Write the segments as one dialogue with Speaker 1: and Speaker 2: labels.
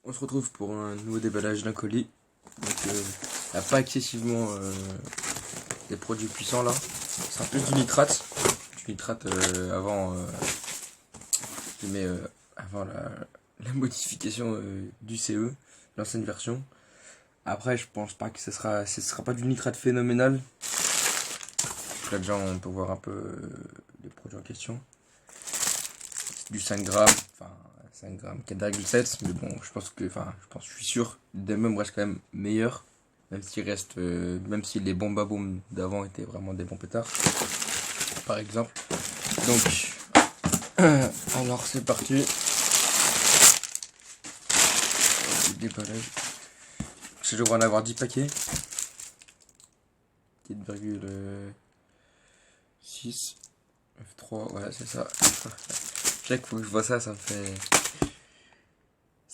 Speaker 1: On se retrouve pour un nouveau déballage d'un colis. Donc il n'y a pas excessivement des produits puissants là. C'est un peu du nitrate. Du nitrate avant, avant la modification du CE, l'ancienne version. Après je pense pas que ce sera pas du nitrate phénoménal. Là déjà on peut voir un peu les produits en question. C'est du 5 grammes, enfin 5 grammes 4,7, mais bon je suis sûr le même reste quand même meilleur, même si les bombes à boum d'avant étaient vraiment des bons pétards par exemple. Donc alors c'est parti, déballage. Je devrais en avoir 10 paquets, 4,6 F3, ouais c'est ça. Chaque fois que je vois ça, ça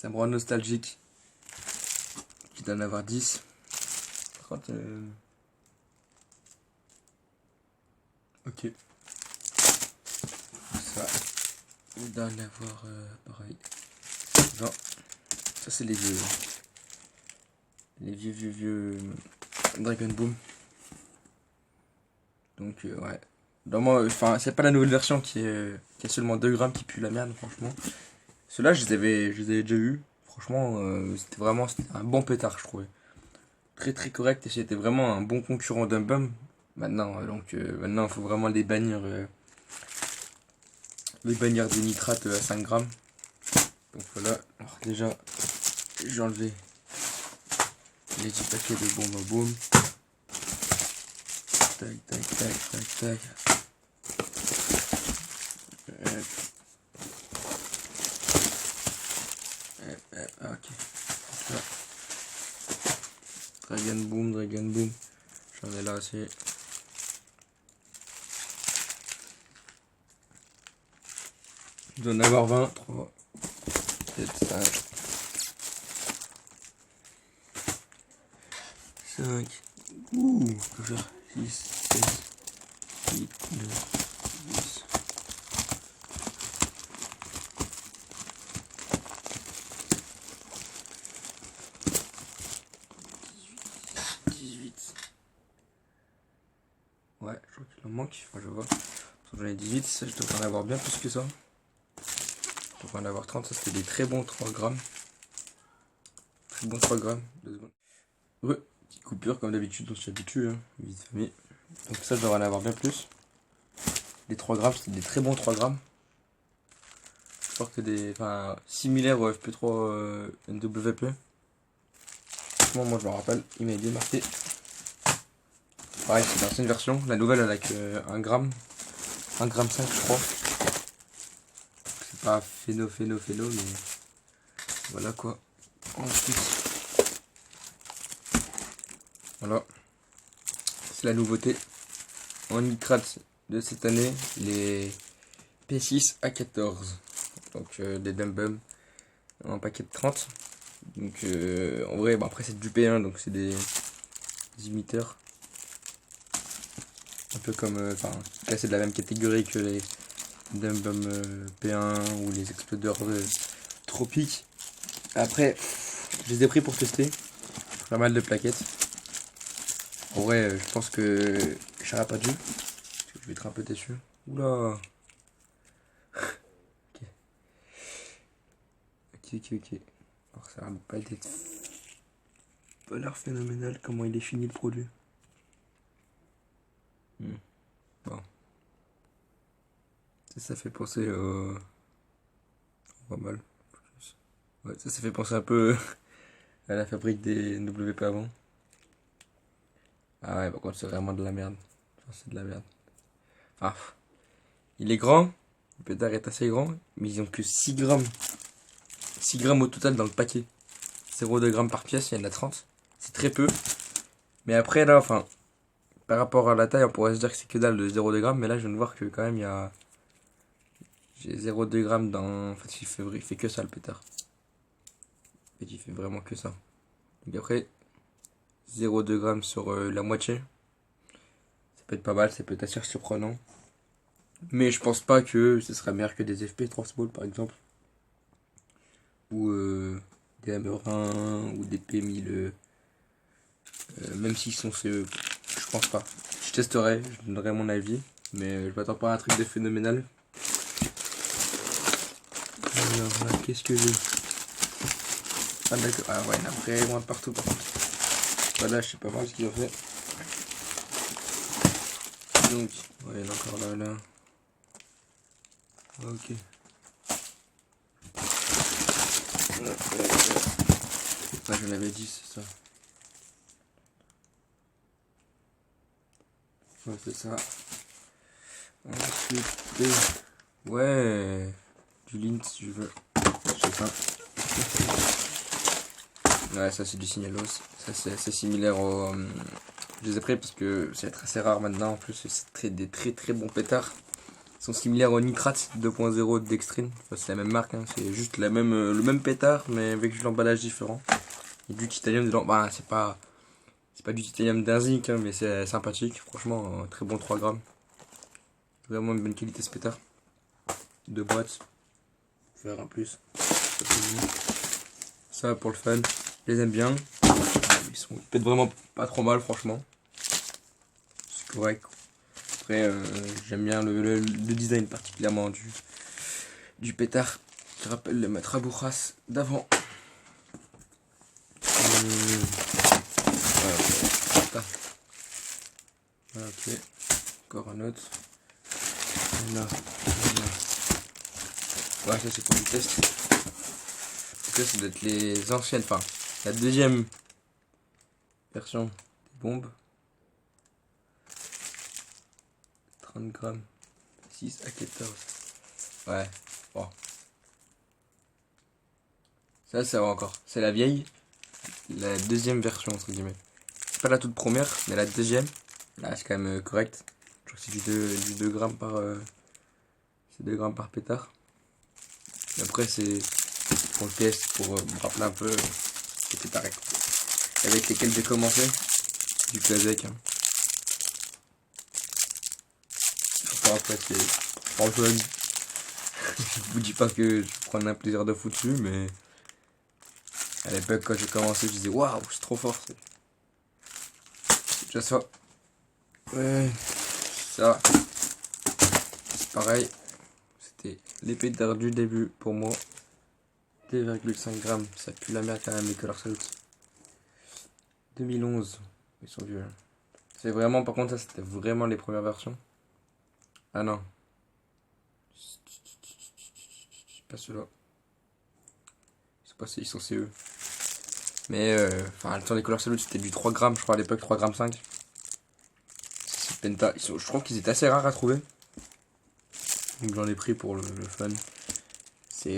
Speaker 1: me rend nostalgique. Il doit en avoir 10. Par contre, ok. Ça, il doit en avoir pareil. Non, ça c'est les vieux. Les vieux Dragon Boom. Donc, ouais. Enfin, c'est pas la nouvelle version qui a seulement 2 grammes qui pue la merde, franchement. Ceux-là, je les avais déjà vus. Franchement, c'était un bon pétard, je trouvais. Très très correct, et c'était vraiment un bon concurrent d'un bum. Maintenant, maintenant, il faut vraiment les bannir des nitrates à 5 grammes. Donc voilà, alors déjà, j'ai enlevé les 10 paquets de bombes à boum. Tac, tac, tac, tac, tac. Ok. Là. Dragon Boom. J'en ai là aussi. Je dois en avoir 20, 3, 7, 5. Ouh, je peux faire 6, 7, 8, 9, 10. Ouais, je crois qu'il en manque. Enfin, je vois. J'en ai 18, ça, je devrais en avoir bien plus que ça. Je devrais en avoir 30, ça c'était des très bons 3 grammes. Très bons 3 grammes. 2 secondes. Ouais, petite coupure comme d'habitude, on s'y habitue, hein, vite famille. Donc ça, je devrais en avoir bien plus. Les 3 grammes, c'était des très bons 3 grammes. Je crois que similaires au FP3 NWP. Franchement, moi je me rappelle, il m'a bien marqué. Pareil, c'est l'ancienne version. La nouvelle, elle a que 1 gramme. 1 gramme 5, je crois. C'est pas phéno, mais voilà quoi. Ensuite, voilà. C'est la nouveauté en nitrate de cette année, les P6 A14. Donc des Dum-Bum en paquet de 30. Donc en vrai, après c'est du P1, donc c'est des imiteurs. Un peu comme, là c'est de la même catégorie que les Dum-Bum P1 ou les explodeurs tropiques. Après, je les ai pris pour tester. Pas mal de plaquettes. En vrai, je pense que j'aurais pas dû. Parce que je vais être un peu déçu. Oula. Ok. Alors ça va pas être pas l'air phénoménal comment il est fini le produit. Bon. Ça fait penser pas mal. Ouais, ça fait penser un peu à la fabrique des WP avant. Ah ouais, par contre c'est vraiment de la merde. Enfin, c'est de la merde. Enfin, il est grand, le pétard est assez grand, mais ils ont que 6 grammes. 6 grammes au total dans le paquet. 0,2 grammes par pièce, il y en a 30. C'est très peu. Mais après là, par rapport à la taille, on pourrait se dire que c'est que dalle de 0,2 grammes, mais là je viens de voir que quand même j'ai 0,2 grammes dans... En fait, il fait que ça le pétard. En fait, il fait vraiment que ça. Donc après, 0,2 grammes sur la moitié. Ça peut être pas mal, ça peut être assez surprenant. Mais je pense pas que ce serait meilleur que des FP3 Small par exemple. Ou des Hammer ou des P1000, même s'ils sont CE, je pense pas. Je testerai, je donnerai mon avis, mais je m'attends pas à un truc de phénoménal. Alors là, qu'est-ce que j'ai? Ah d'accord, ah ouais, il y en a vraiment partout par contre. Voilà, je sais pas mal ce qu'ils ont fait. Donc, ouais, il y en a encore là. Ok. Ouais, j'en avais 10, c'est ça. Ouais, c'est ça. Ensuite, ouais, du lint si je veux. Je sais pas. Ouais, ça c'est du signalos. Ça c'est assez similaire au. Je les ai pris parce que c'est assez rare maintenant. En plus, c'est des très bons pétards. Ils sont similaires au Nitrate 2.0 de Dextrine. Enfin, c'est la même marque, hein. C'est juste le même pétard, mais avec l'emballage différent. Et du titanium dedans. Bah, c'est pas du titanium d'un zinc, hein, mais c'est sympathique. Franchement, très bon 3 grammes. Vraiment une bonne qualité ce pétard. 2 boîtes. Faire un plus. Ça pour le fun. Je les aime bien. Ils pètent vraiment pas trop mal, franchement. C'est correct. Après, j'aime bien le design particulièrement du pétard qui rappelle le maître à bourras d'avant. Ok. Encore un autre. Là. Ouais, ça c'est pour du test. Donc là, ça doit être les anciennes. Enfin, la deuxième version des bombes. 30 grammes. 6 à 14. Ouais. Bon. Ça va encore. C'est la vieille. La deuxième version, entre guillemets. C'est pas la toute première, mais la deuxième. Là, c'est quand même correct. Je crois que c'est du 2 grammes par. C'est 2 grammes par pétard. Et après, c'est pour le test, pour me rappeler un peu les pétards avec lesquels j'ai commencé. Du Kazek. Hein. Enfin, après, c'est pour le fun. Je vous dis pas que je prends un plaisir de fou dessus, mais à l'époque, quand j'ai commencé, je disais waouh, c'est trop fort. C'est déjà ça. Ouais, ça. C'est pareil. C'était l'épée d'art du début pour moi. 2,5 grammes. Ça pue la merde quand même, les Color Salute. 2011. Ils sont vieux. Hein. C'est vraiment, par contre, ça c'était vraiment les premières versions. Ah non. Pas ceux-là. Ils sont CE. Mais, enfin, le temps des Color Salute c'était du 3 grammes, je crois, à l'époque, 3 grammes 5. C'est Penta. Je trouve qu'ils étaient assez rares à trouver. Donc j'en ai pris pour le fun.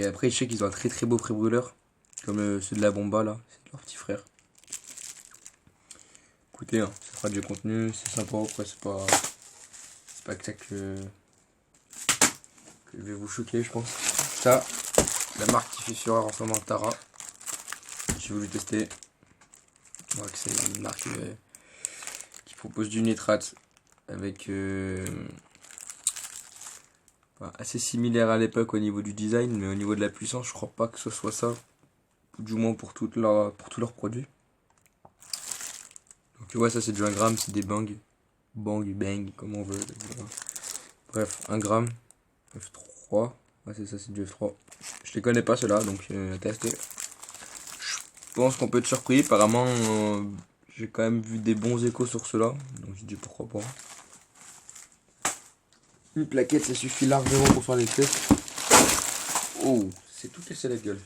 Speaker 1: Après, je sais qu'ils ont un très beau pré-brûleur. Comme ceux de la Bomba, là. C'est leur petit frère. Écoutez, hein, ça fera du contenu, c'est sympa. Après, c'est pas que ça que je vais vous choquer, je pense. Ça, la marque qui fait fureur en ce moment, Tara. J'ai voulu tester. Moi, c'est une marque qui propose du nitrate avec assez similaire à l'époque au niveau du design, mais au niveau de la puissance, je crois pas que ce soit ça. Du moins pour tous leurs produits. Donc ouais, ça c'est du 1 gramme, c'est des bangs. Bang, comme on veut. Bref, 1 gramme. F3. Ouais, c'est ça, c'est du F3. Je les connais pas ceux-là, donc à tester. Je pense qu'on peut être surpris. Apparemment, j'ai quand même vu des bons échos sur ceux-là. Donc je dis pourquoi pas. Une plaquette, ça suffit largement pour faire les tests. Oh, c'est tout cassé la gueule.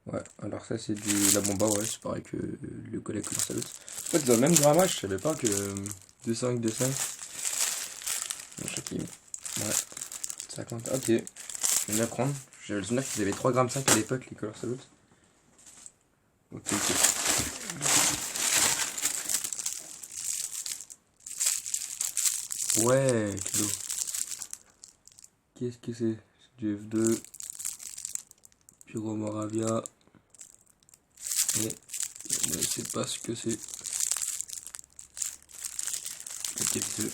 Speaker 1: Ouais, alors ça c'est la Bomba, ouais, c'est pareil que le collègue Color Salute. En fait, dans le même grammage, je savais pas que 2,5, 2,5. Ouais, 50, ok. Je vais bien prendre. J'avais le souvenir qu'ils avaient 3,5 g à l'époque, les Color Salute. Ok. Ouais, kilo. Qu'est-ce que c'est? C'est du F2. Pyro Moravia. Et je ne sais pas ce que c'est. Ok, F2.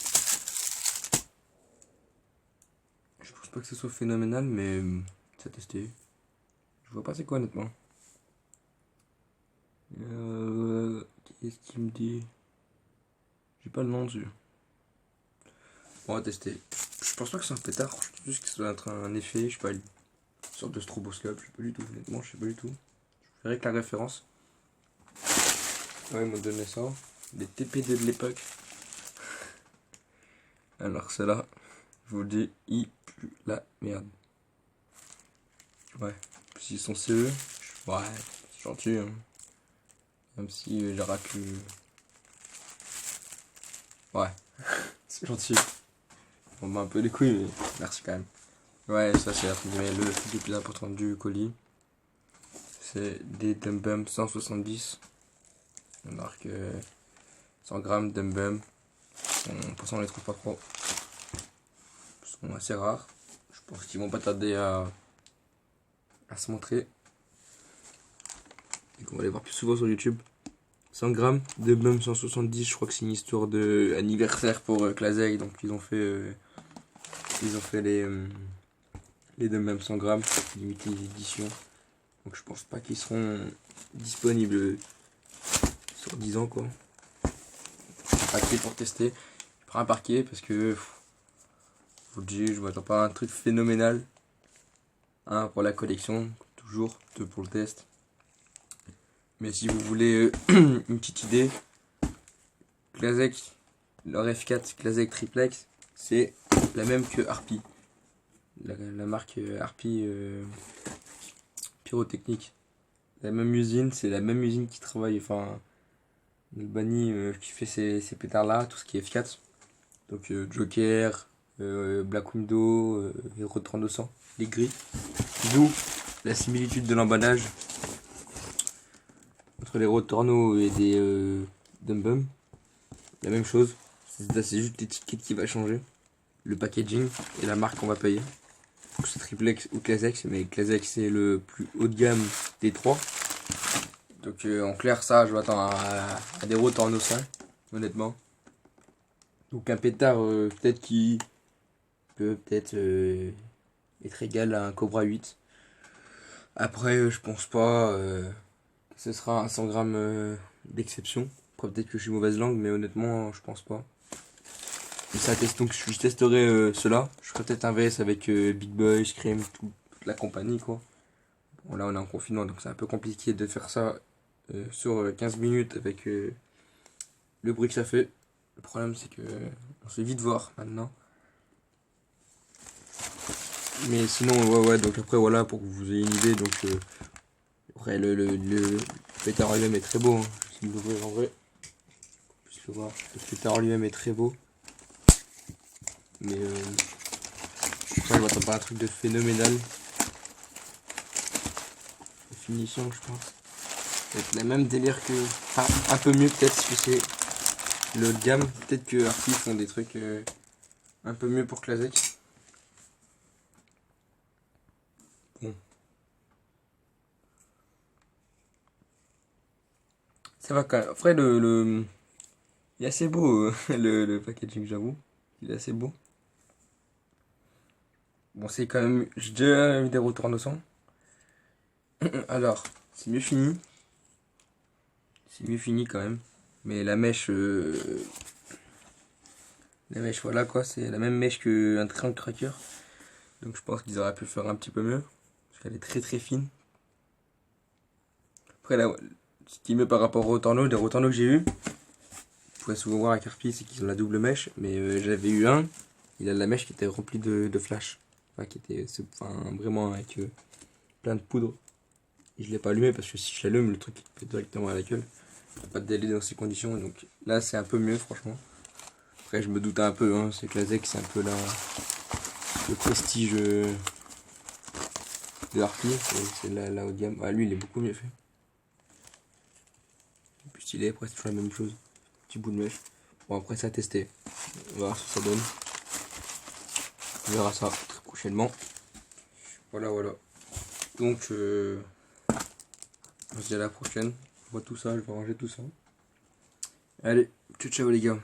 Speaker 1: Je pense pas que ce soit phénoménal, mais ça a testé. Je vois pas c'est quoi honnêtement. Qu'est-ce qu'il me dit? J'ai pas le nom dessus. On va tester. Je pense pas que c'est un pétard, je pense juste que ça doit être un effet, je sais pas, une sorte de stroboscope, je sais pas du tout, honnêtement, je sais pas du tout. Je verrai que la référence. Ouais, ils m'ont donné ça. Des TP2 de l'époque. Alors celle-là, je vous le dis, il pue la merde. Ouais, puis ils sont CE, ouais, c'est gentil, hein. Même si j'aurais pu... Ouais, c'est gentil. On bat un peu les couilles, mais merci quand même. Ouais, ça c'est entre guillemets le truc le plus important du colis. C'est des Dum Bum 170. On marque 100 grammes Dum Bum. Pour ça on les trouve pas trop. Ils sont assez rares. Je pense qu'ils vont pas tarder à se montrer. Et qu'on va les voir plus souvent sur YouTube. 100 grammes de Bum 170, je crois que c'est une histoire de anniversaire pour Clazec, donc ils ont fait les Dum Bum 100 grammes, limité édition. Donc je pense pas qu'ils seront disponibles sur 10 ans quoi. Paquet pour tester. Je prends un parquet parce que je vous le dis, je m'attends pas à un truc phénoménal. Un pour la collection, toujours, deux pour le test. Mais si vous voulez une petite idée, Clazec, leur F4 Clazec Triplex, c'est la même que Harpy. La marque Harpy Pyrotechnique. La même usine, c'est la même usine qui travaille, enfin, Albany qui fait ces pétards là, tout ce qui est F4. Donc Joker, Black Widow, Hero 3200, les gris. D'où la similitude de l'emballage entre les Road Torno et des Dum Bum. La même chose, c'est juste l'étiquette qui va changer, le packaging et la marque qu'on va payer. C'est Triplex ou Clazec, mais Clazec c'est le plus haut de gamme des trois. Donc en clair ça je m'attends à des Road Torno 5, honnêtement. Donc un pétard peut-être qui peut peut-être être égal à un Cobra 8. Après je pense pas que ce sera un 100 grammes d'exception. Après peut-être que je suis mauvaise langue mais honnêtement je pense pas. Et ça teste, donc je testerai cela. Je ferai peut-être un VS avec Big Boy, Scream, toute la compagnie quoi. Bon là on est en confinement donc c'est un peu compliqué de faire ça sur 15 minutes avec le bruit que ça fait. Le problème c'est que on se fait vite voir maintenant. Mais sinon ouais donc après voilà pour que vous ayez une idée donc après le pétard en lui-même est très beau hein. Je vais l'ouvrir en vrai. Pour que le voir. Le pétard en lui-même est très beau. Mais ça je m'attends pas à un truc de phénoménal. La finition je pense. Peut-être la même délire que. Enfin un peu mieux peut-être parce que c'est le haut de gamme. Peut-être que Harpy font des trucs un peu mieux pour Clazec. Bon. Ça va quand même. Après il est assez beau le packaging j'avoue. Il est assez beau. Bon c'est quand même. J'ai déjà eu des retours en sang. Alors, c'est mieux fini. C'est mieux fini quand même. Mais la mèche voilà quoi, c'est la même mèche qu'un Triangle Cracker. Donc je pense qu'ils auraient pu faire un petit peu mieux. Parce qu'elle est très très fine. Après là, ce qui est mieux par rapport aux Torno, des Rotorno que j'ai eu, vous pouvez souvent voir avec Harpy, c'est qu'ils ont la double mèche. Mais j'avais eu un, il a la mèche qui était remplie de flash. Enfin, qui était vraiment avec plein de poudre. Et je l'ai pas allumé parce que si je l'allume, le truc il fait directement à la gueule. Il n'y a pas de délai dans ces conditions. Donc là, c'est un peu mieux, franchement. Après, je me doutais un peu, hein, c'est Clazec, c'est un peu le prestige de Harpy. C'est la haut de gamme. Ah, lui, il est beaucoup mieux fait. Plus stylé, après, c'est toujours la même chose. Petit bout de mèche. Bon, après, ça a testé. On va voir ce que ça donne. On verra ça très prochainement. Voilà. Donc, on se dit à la prochaine. Je vois tout ça, je vais ranger tout ça. Allez, ciao les gars.